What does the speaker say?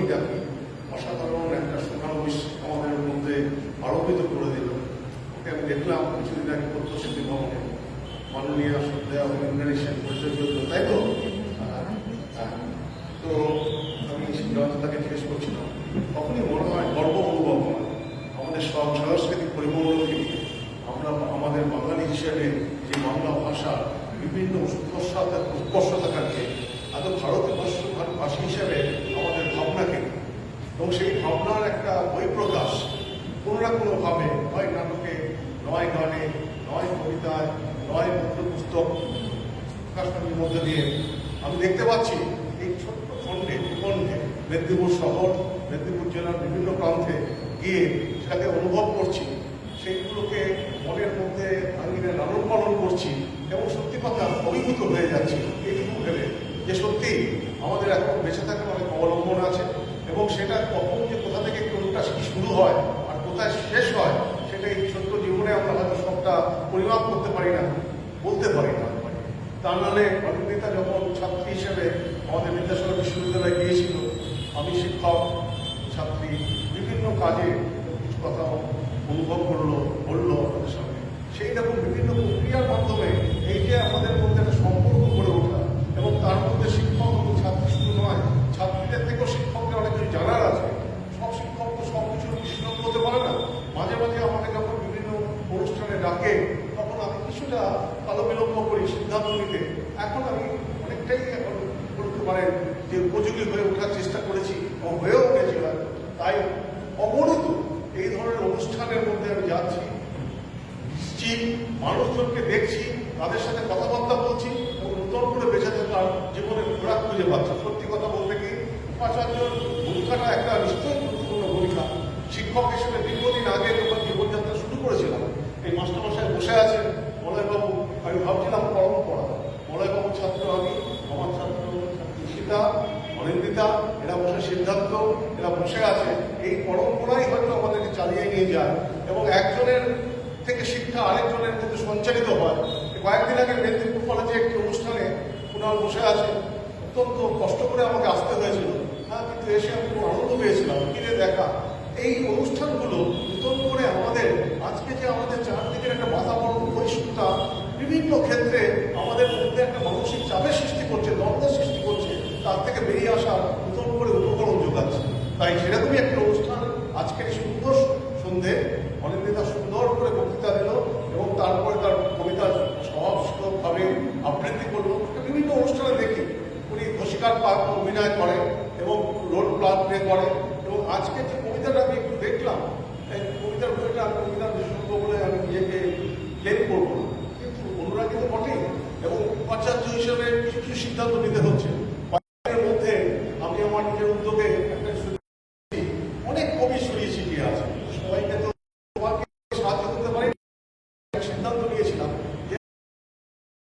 বাণীটাকে অসাধারণ একটা সমাবেশ আমাদের মধ্যে আরোপিত করে দিল। ওকে আমি দেখলাম কিছুদিন আগে পদ্মশিল্পী ভবনে, মাননীয় শ্রদ্ধেয় অভিনেত্রী সেন পরিচয় করল, তাই তো? তো আমি তাকে জিজ্ঞেস করছিলাম, তখনই মনে হয় গর্ব অনুভব হয় আমাদের সাংস্কৃতিক পরিমণ্ডলকে নিয়ে। আমরা আমাদের বাঙালি হিসেবে যে বাংলা ভাষা বিভিন্ন উৎকর্ষতাকে এত ভারতবাসী হিসেবে আমাদের ভাবনাকে, এবং সেই ভাবনার একটা বহিঃপ্রকাশ কোনো না কোনোভাবে, নয় নাটকে, নয় গানে, নয় কবিতায়, নয় পুস্তক প্রকাশনীর মধ্যে দিয়ে আমি দেখতে পাচ্ছি এই ছোট্ট খণ্ডে ভূখণ্ডে মেদিনীপুর শহর, মেদিনীপুর জেলার বিভিন্ন প্রান্তে গিয়ে সেটাকে অনুভব করছি, সেইগুলোকে মনের মধ্যে আঙিনে লালন পালন করছি এবং সত্যি কথা অভিভূত হয়ে যাচ্ছি এইটুকু ভেবে যে সত্যি আমাদের এখন বেঁচে থাকার অনেক অবলম্বন আছে, এবং সেটা কখন যে কোথা থেকে কোনটা কি শুরু হয় আর কোথায় শেষ হয় সেটা এই ছোট্ট জীবনে আমরা হয়তো সবটা পরিমাপ করতে পারি না, বলতে পারি না। তা নাহলে অনিন্দিতা যখন ছাত্রী হিসেবে আমাদের বিদ্যাসাগর বিশ্ববিদ্যালয়ে গিয়েছিল, আমি শিক্ষক ছাত্রী বিভিন্ন কাজে কিছু কথা অনুভব করলো, বললো আমাদের সঙ্গে। সেই রকম বিভিন্ন প্রক্রিয়ার মাধ্যমে এই যে আমাদের মধ্যে একটা সম্পর্ক গড়ে ওঠা, এবং তার মধ্যে শিক্ষক এবং ছাত্রী শুধু নয়, ছাত্রীদের থেকেও শিক্ষকদের অনেক কিছু জানার আছে। সব শিক্ষক তো সব কিছু বিশ্লেষণ করতে পারে না। মাঝে মাঝে আমাকে যখন বিভিন্ন অনুষ্ঠানে ডাকে তখন আমি কিছুটা কালো বিলম্ব করি সিদ্ধান্ত নিতে। এখন আমি অনেকটাই এখন বলতে পারেন যে উপযোগী হয়ে ওঠার চেষ্টা করেছি এবং হয়েও গেছিলাম। তাই অবরত এই ধরনের অনুষ্ঠানের মধ্যে আমি যাচ্ছি, মানুষজনকে দেখছি, তাদের সাথে কথাবার্তা বলছি এবং নতুন করে বেঁচে থাকার জীবনে খোরাক খুঁজে পাচ্ছি। সত্যি কথা বলতে কি, উপাচার্যর ভূমিকাটা একটা নিশ্চয়ই গুরুত্বপূর্ণ ভূমিকা। শিক্ষক হিসেবে দীর্ঘদিন আগে যখন জীবনযাত্রা শুরু করেছিলাম, এই মাস্টারমশাই বসে আছেন, মলয়বাবু, আমি ভাবছিলাম পরম্পরা, মলয়বাবু ছাত্র আমি, আমার ছাত্র ঈশিতা, অনিন্দিতা, এরা বসে সিদ্ধান্ত, এরা বসে আছে। এই পরম্পরাই হয়তো আমাদেরকে চালিয়ে নিয়ে যায় এবং একজনের থেকে শিক্ষা আরেকজনের মধ্যে সঞ্চালিত হয়। কয়েকদিন আগে মেদিনীপুর কলেজে একটি অনুষ্ঠানে ওনারা বসে আছে, অত্যন্ত কষ্ট করে আমাকে আসতে হয়েছিল, কিন্তু এসে আমি খুব আনন্দ পেয়েছিলাম। ফিরে দেখা এই অনুষ্ঠানগুলো নতুন করে আমাদের আজকে যে আমাদের চারদিকের একটা বাতাবরণ পরিষ্কার বিভিন্ন ক্ষেত্রে আমাদের মধ্যে একটা মানসিক চাপের সৃষ্টি করছে, দ্বন্দ্বের সৃষ্টি করছে, তার থেকে বেরিয়ে আসার নতুন করে উপকরণ যোগাচ্ছে। তাই সেরকমই একটা অনুষ্ঠান আজকের সুন্দর সন্ধে অনিন্দিতা সুন্দর করে বক্তৃতা দিল এবং তারপরে তার কবিতার স্বভাবভাবে আবৃত্তি করলো। বিভিন্ন অনুষ্ঠানে দেখি উনি ঘোষিকার পাত্র অভিনয় করেন এবং রোল প্লে করেন, এবং আজকে যে কবিতাটা আমি একটু দেখলাম, এই কবিতার বইটা আমি কবিতার বিশেষজ্ঞ বলে আমি নিজেকে ক্লেম করবো, কিন্তু অনুরাগী তো বটেই, এবং উপাচার্য হিসেবে কিছু কিছু সিদ্ধান্ত নিতে হচ্ছে।